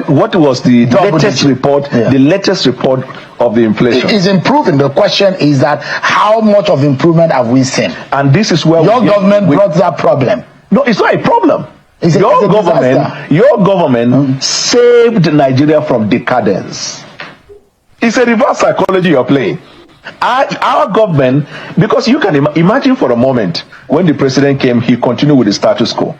What was the latest report? Yeah. The latest report of the inflation is improving. The question is that how much of improvement have we seen? And this is where your government brought that problem. No, it's not a problem. Your government saved Nigeria from decadence. It's a reverse psychology you're playing. Our government, because you can imagine for a moment when the president came, he continued with the status quo.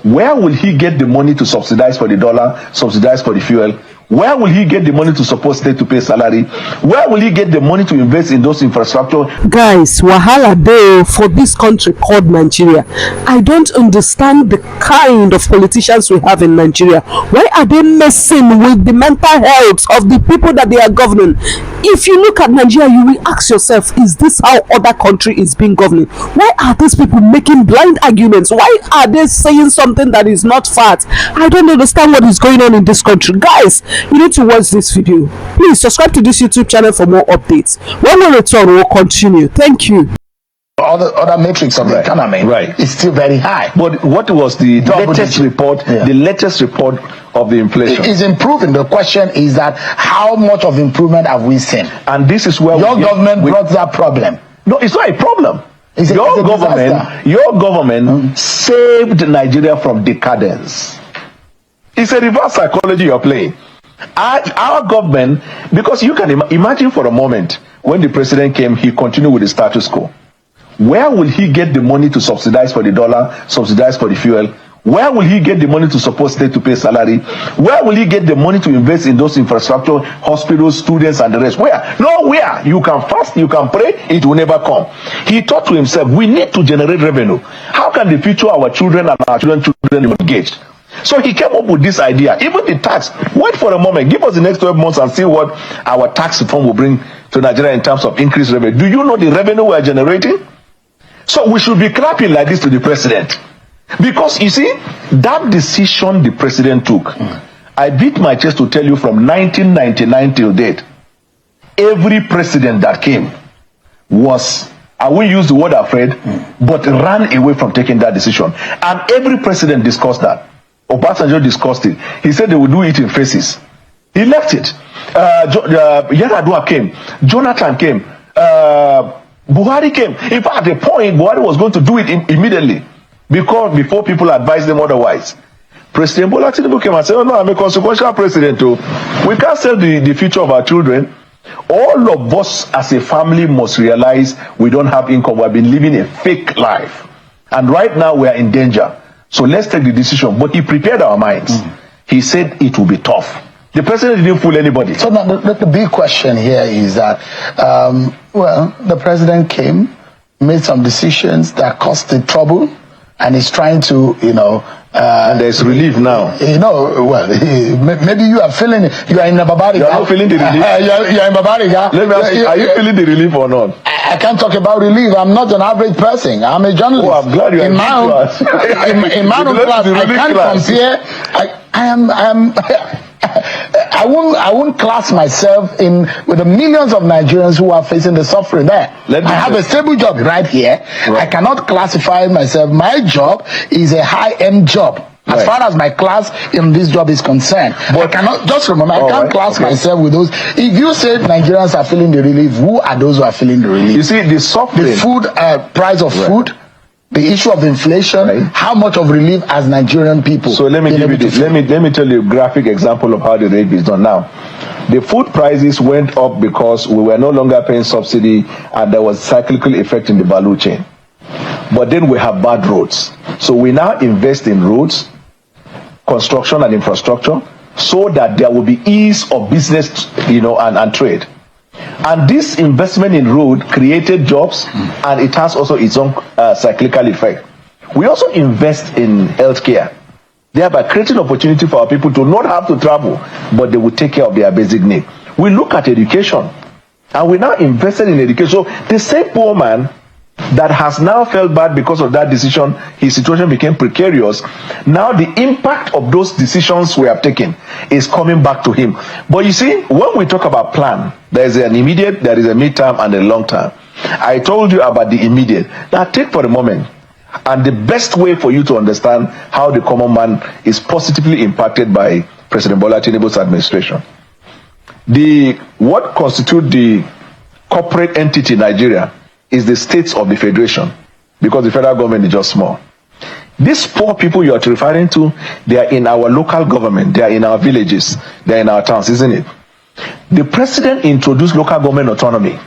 Where will he get the money to subsidize for the dollar, subsidize for the fuel? Where will he get the money to support state to pay salary? Where will he get the money to invest in those infrastructure? Guys, wahala dey for this country called Nigeria. I don't understand the kind of politicians we have in Nigeria. Why are they messing with the mental health of the people that they are governing? If you look at Nigeria, you will ask yourself, is this how other country is being governed? Why are these people making blind arguments? Why are they saying something that is not fact? I don't understand what is going on in this country. Guys, you need to watch this video. Please subscribe to this YouTube channel for more updates. When we return, we'll continue. Thank you. Other metrics of the economy is still very high. But what was the latest report? Yeah. The latest report of the inflation is improving. The question is that how much of improvement have we seen? And this is where your government brought that problem. No, it's not a problem. Your government saved Nigeria from decadence. It's a reverse psychology you're playing. Our government, because you can imagine for a moment when the president came, he continued with the status quo. Where will he get the money to subsidize for the dollar, subsidize for the fuel? Where will he get the money to support state to pay salary? Where will he get the money to invest in those infrastructure, hospitals, students, and the rest? Where? Nowhere. You can fast, you can pray, it will never come. He thought to himself, we need to generate revenue. How can the future of our children and our children be engaged? So he came up with this idea. Even the tax, wait for a moment, give us the next 12 months and see what our tax reform will bring to Nigeria in terms of increased revenue. Do you know the revenue we are generating? So we should be clapping like this to the president. Because you see, that decision the president took, I beat my chest to tell you from 1999 till date, every president that came was, I won't use the word afraid, but ran away from taking that decision. And every president discussed that. Obasanjo discussed it. He said they would do it in phases. He left it. Yar'Adua came. Jonathan came. Buhari came. In fact, at a point, Buhari was going to do it immediately before people advised them otherwise. President Bola Tinubu came and said, "Oh no, I'm a consequential president too. We can't sell the future of our children." All of us as a family must realize we don't have income. We've been living a fake life. And right now we are in danger. So let's take the decision. But he prepared our minds. He said it will be tough. The president didn't fool anybody. So now the big question here is that, the president came, made some decisions that caused the trouble, and he's trying to, and there's relief now. Maybe you are feeling it. You are in Babariga. You are not feeling the relief. You are in Babariga. Let me ask you, are you feeling the relief or not? I can't talk about relief. I'm not an average person. I'm a journalist. Oh, I'm glad you are in my own class. I can't compare. I won't class myself with the millions of Nigerians who are facing the suffering there. I have a stable job right here. Right. I cannot classify myself. My job is a high-end job. As far as my class in this job is concerned. But I cannot, just remember, I can't class myself with those. If you say Nigerians are feeling the relief, who are those who are feeling the relief? You see, the suffering. The food, price of food, the issue of inflation, how much of relief as Nigerian people? So let me give you this. Let me tell you a graphic example of how the relief is done now. The food prices went up because we were no longer paying subsidy and there was cyclical effect in the value chain. But then we have bad roads. So we now invest in roads, construction and infrastructure, so that there will be ease of business, and trade. And this investment in road created jobs, and it has also its own cyclical effect. We also invest in healthcare, thereby creating opportunity for our people to not have to travel, but they will take care of their basic need. We look at education, and we now invested in education. So the same poor man that has now felt bad because of that decision, his situation became precarious. Now the impact of those decisions we have taken is coming back to him. But you see, when we talk about plan, there is an immediate, there is a midterm, and a long term. I told you about the immediate. Now take for a moment, and the best way for you to understand how the common man is positively impacted by President Bola Tinubu's administration. What constitutes the corporate entity in Nigeria is the states of the federation, because the federal government is just small. These poor people you are referring to, they are in our local government, they are in our villages, they are in our towns, isn't it? The president introduced local government autonomy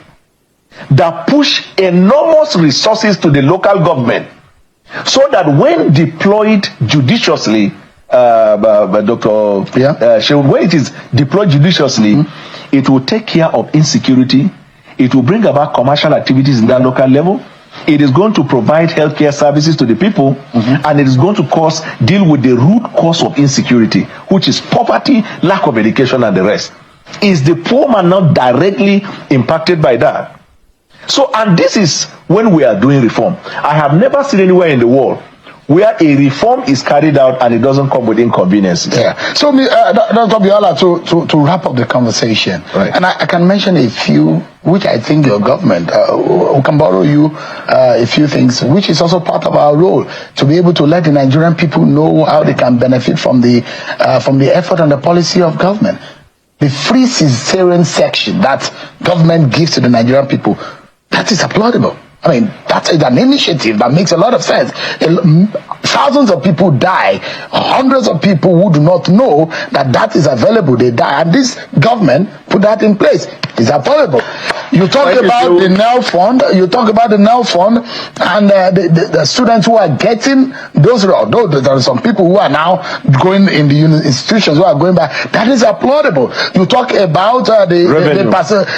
that push enormous resources to the local government, so that when deployed judiciously, Dr. When it is deployed judiciously, it will take care of insecurity, it will bring about commercial activities in that local level, it is going to provide healthcare services to the people, and it is going to deal with the root cause of insecurity, which is poverty, lack of education, and the rest. Is the poor man not directly impacted by that? So, and this is when we are doing reform. I have never seen anywhere in the world where a reform is carried out and it doesn't come with inconveniences. Yeah. So, Dr. Biola, to wrap up the conversation, right. And I can mention a few, which I think your government, we can borrow you a few things, which is also part of our role, to be able to let the Nigerian people know how they can benefit from the effort and the policy of government. The free cesarean section that government gives to the Nigerian people, that is applaudable. I mean, that is an initiative that makes a lot of sense. Thousands of people die. Hundreds of people who do not know that that is available, they die. And this government put that in place. It's affordable. You talk about the NEL fund. You talk about the NEL fund and the students who are getting those. Although there are some people who are now going in the institutions who are going back. That is applaudable. You talk about the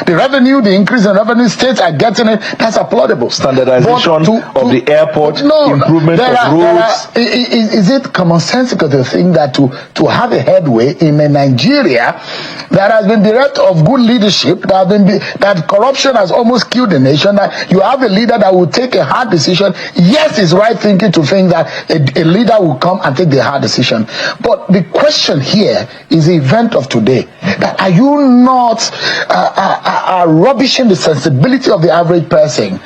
revenue, the increase in revenue. States are getting it. That's applaudable. Standardization of the airport, improvement of roads. Is it commonsensical to think that to have a headway in a Nigeria that has been bereft of good leadership, that corruption has almost killed the nation, that you have a leader that will take a hard decision? Yes, it's right thinking to think that a leader will come and take the hard decision. But the question here is the event of today. That are you not rubbishing the sensibility of the average person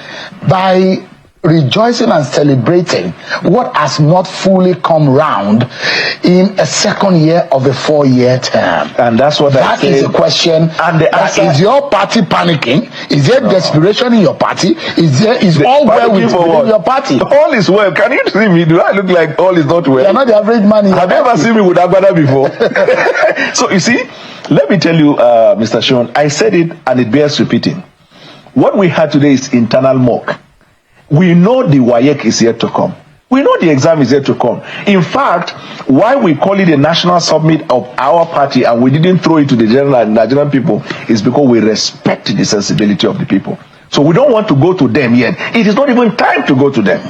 by rejoicing and celebrating what has not fully come round in a second year of a 4-year term? And that's what that is the question. And is your party panicking? Is there desperation in your party? Is all well within your party? All is well. Can you see me? Do I look like all is not well? You're not the average man. Have you ever seen me with Agbada before? So you see, let me tell you, Mr. Sean, I said it and it bears repeating. What we had today is internal mock. We know the WAEC is yet to come. We know the exam is yet to come. In fact, why we call it a national summit of our party and we didn't throw it to the general Nigerian people is because we respect the sensibility of the people. So we don't want to go to them yet. It is not even time to go to them.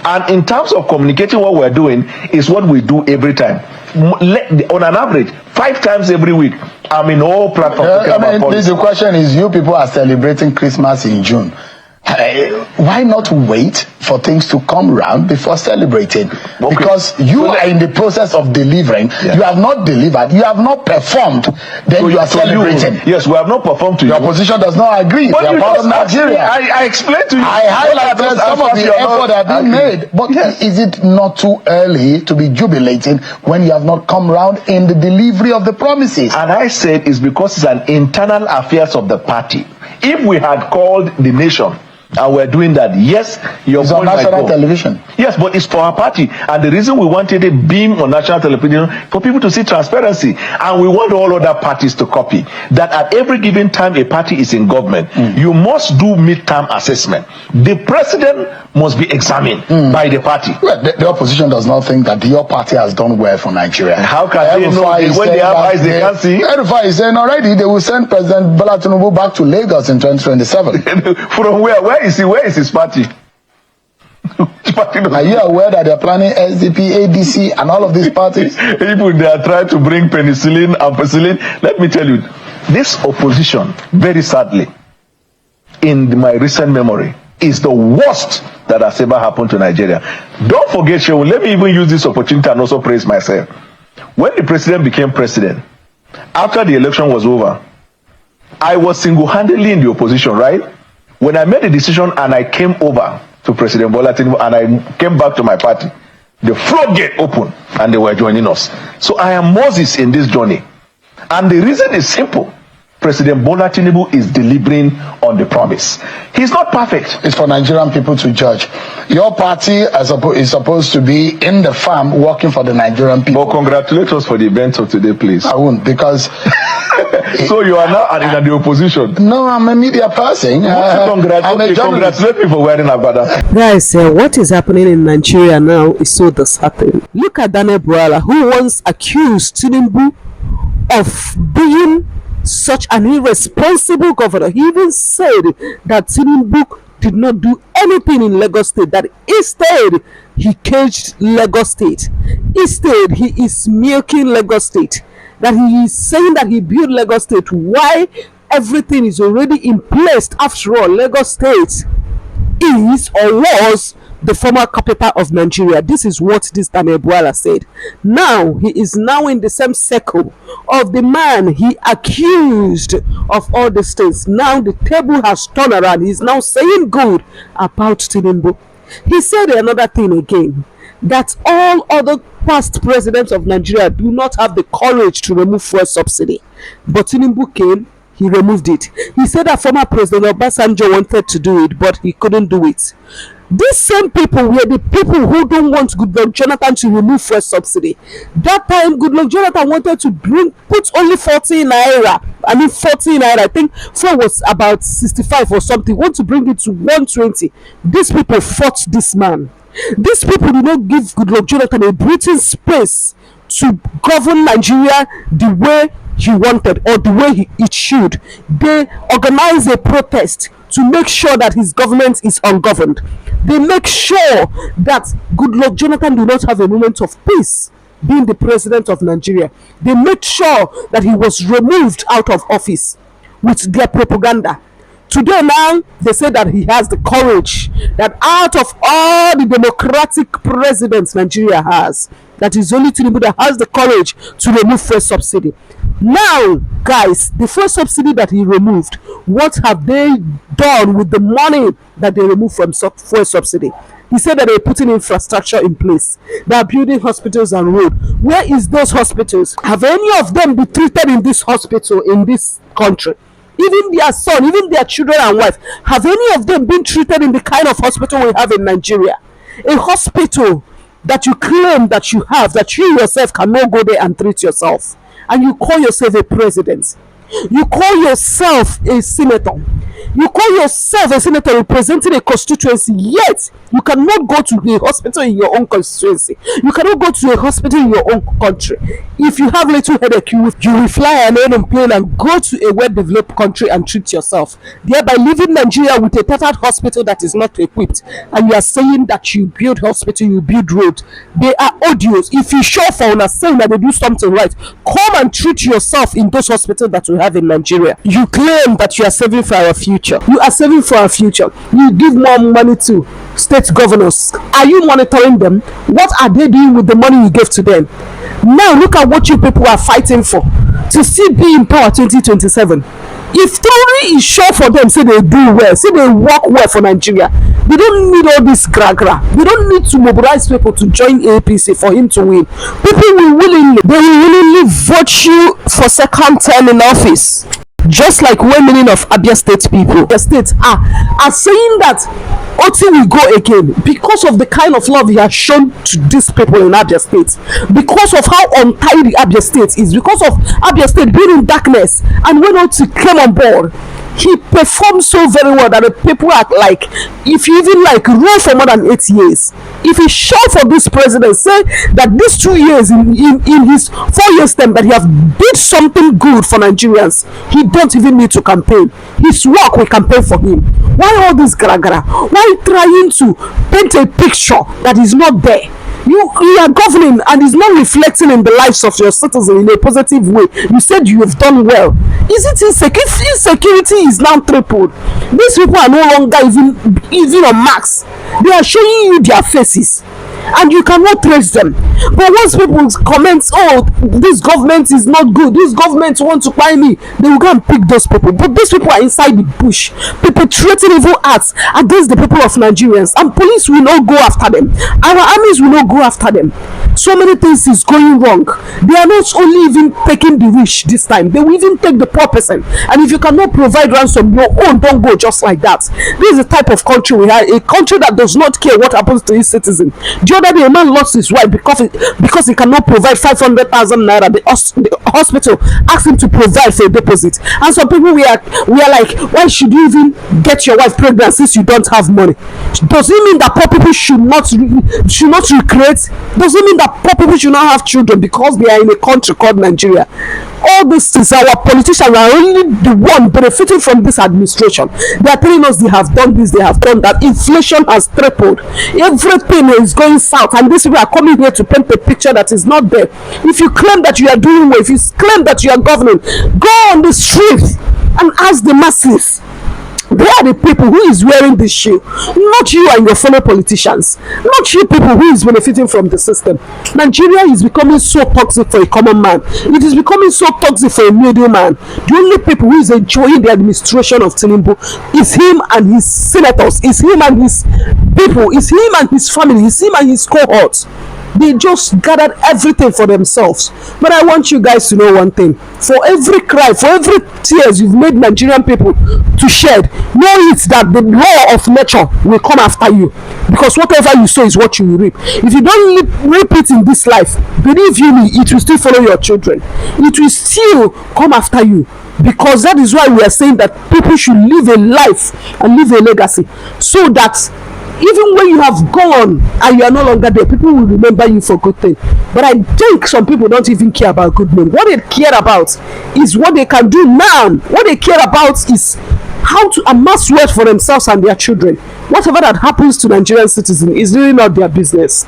And in terms of communicating, what we're doing is what we do every time. On an average, 5 times every week, I'm in all platforms. The question is, you people are celebrating Christmas in June. Why not wait for things to come round before celebrating? Okay. Because you are in the process of delivering. Yeah. You have not delivered. You have not performed. Then so you are celebrating. Yes, we have not performed to you. Your opposition does not agree. But you are part of Nigeria. I explained to you. I highlighted some of the effort that have been made. But yes, is it not too early to be jubilating when you have not come round in the delivery of the promises? And I said it's because it's an internal affairs of the party. If we had called the nation, and we're doing that, yes, it's on national television. Yes, but it's for our party. And the reason we wanted it being on national television, for people to see transparency. And we want all other parties to copy. That at every given time a party is in government, you must do midterm assessment. The president must be examined by the party. Well, the opposition does not think that your party has done well for Nigeria. How can they know when they have eyes they can't see? Erufai is saying already they will send President Bola Tinubu back to Lagos in 2027. From where? Where is he? Where is his party? Are you aware that they're planning SDP, ADC, and all of these parties? People, they are trying to bring penicillin and penicillin. Let me tell you, this opposition, very sadly, in my recent memory, is the worst that has ever happened to Nigeria. Don't forget, Shehu, let me even use this opportunity and also praise myself. When the president became president, after the election was over, I was single-handedly in the opposition, right? When I made a decision and I came over to President Bola Tinubu and I came back to my party, the floodgate open and they were joining us. So I am Moses in this journey. And the reason is simple. President Bola Tinubu is delivering on the promise. He's not perfect. It's for Nigerian people to judge. Your party is supposed to be in the farm working for the Nigerian people. But congratulate us for the event of today, please. I won't, because... So you are now in the opposition? No, I'm a media person. Congratulate me for wearing a banner. Guys, what is happening in Nigeria now is so disheartening. Look at Daniel Buala, who once accused Tinubu of being such an irresponsible governor. He even said that Tinubu did not do anything in Lagos State, that instead he caged Lagos State. Instead, he is milking Lagos State. That he is saying that he built Lagos State. Why everything is already in place? After all, Lagos State is or was the former capital of Nigeria. This is what this Daniel Buala said. Now he is now in the same circle of the man he accused of all these things. Now the table has turned around. He's now saying good about Tinubu. He said another thing again, that all other past presidents of Nigeria do not have the courage to remove fuel subsidy. But Tinubu came, he removed it. He said that former President Obasanjo wanted to do it, but he couldn't do it. These same people were the people who don't want Goodluck Jonathan to remove fuel subsidy. That time, Goodluck Jonathan wanted to put only 40 naira. I mean 40 naira. I think fuel was about 65 or something. Want to bring it to 120. These people fought this man. These people did not give Goodluck Jonathan a breathing space to govern Nigeria the way he wanted or the way it should. They organized a protest to make sure that his government is ungoverned. They make sure that Goodluck Jonathan do not have a moment of peace being the president of Nigeria. They made sure that he was removed out of office with their propaganda. Today now, they say that he has the courage, that out of all the democratic presidents Nigeria has, that is only Tinubu that has the courage to remove fuel subsidy. Now, guys, the fuel subsidy that he removed, what have they done with the money that they removed from fuel subsidy? He said that they're putting infrastructure in place. They are building hospitals and roads. Where is those hospitals? Have any of them been treated in this hospital in this country? Even their son, even their children and wife, have any of them been treated in the kind of hospital we have in Nigeria? A hospital that you claim that you have, that you yourself cannot go there and treat yourself, and you call yourself a president, you call yourself a senator, you call yourself a senator representing a constituency, yet you cannot go to a hospital in your own constituency, you cannot go to a hospital in your own country. If you have little headache, you will fly an airplane and go to a well-developed country and treat yourself, thereby leaving Nigeria with a tattered hospital that is not equipped. And you are saying that you build hospital, you build road. They are odious. If you show for una saying that they do something right, come and treat yourself in those hospitals that we have in Nigeria. You claim that you are saving for our future. You are saving for our future. You give more money to state governors. Are you monitoring them? What are they doing with the money you gave to them? Now look at what you people are fighting for, to still be in power 2027. If theory is sure for them, say they do well, say they work well for Nigeria, they don't need all this gra. They don't need to mobilize people to join APC for him to win. People will willingly vote you for second term in office. Just like 1 million of Abia State people, the states are saying that Oti will go again because of the kind of love he has shown to these people in Abia State, because of how untidy Abia State is, because of Abia State being in darkness. And when Oti came on board, he performed so very well that the people are like, if you even like rule for more than 8 years, if he shot for this president, say that these 2 years in his 4 years term that he have did something good for Nigerians, he don't even need to campaign. His work will campaign for him. Why all this gra? Why trying to paint a picture that is not there? You are governing and is not reflecting in the lives of your citizens in a positive way. You said you have done well. Is it insecurity? Insecurity is now tripled. These people are no longer even on max. They are showing you their faces. and you cannot trace them. But once people comment, oh, this government is not good, this government want to buy me, they will go and pick those people. But these people are inside the bush, people threatening evil acts against the people of Nigerians, and police will not go after them, our armies will not go after them. So many things is going wrong. They are not only even taking the rich this time, they will even take the poor person. And if you cannot provide ransom, your own don't go just like that. This is the type of country we have, a country that does not care what happens to his citizen. The other day, a man lost his wife because he cannot provide 500,000 naira. The hospital asked him to provide for a deposit, and some people we are like, why should you even get your wife pregnant since you don't have money? Does it mean that poor people should not recreate? Does it mean that poor people should not have children because they are in a country called Nigeria? All these things, our politicians are only the one benefiting from this administration. They are telling us they have done this, they have done that. Inflation has tripled. Everything is going south, and these people are coming here to paint a picture that is not there. If you claim that you are doing well, if you claim that you are governing, go on the streets and ask the masses. They are the people who is wearing this shoe, not you and your fellow politicians, not you people who is benefiting from the system. Nigeria is becoming so toxic for a common man. It is becoming so toxic for a middleman. The only people who is enjoying the administration of Tinubu is him and his senators, is him and his people, is him and his family, is him and his cohorts. They just gathered everything for themselves. But I want you guys to know one thing. For every cry, for every tears you've made Nigerian people to shed, know it that the law of nature will come after you. Because whatever you sow is what you will reap. If you don't reap it in this life, believe you me, it will still follow your children. It will still come after you. Because that is why we are saying that people should live a life and live a legacy, so that even when you have gone and you are no longer there, people will remember you for good things. But I think some people don't even care about good name. What they care about is what they can do now. What they care about is how to amass wealth for themselves and their children. Whatever that happens to Nigerian citizens is really not their business.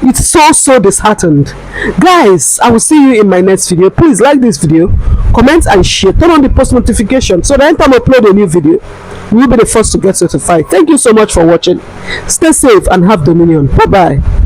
It's so disheartened. Guys, I will see you in my next video. Please like this video, comment and share. Turn on the post notification so that anytime I upload a new video, you will be the first to get notified. Thank you so much for watching. Stay safe and have dominion. Bye bye.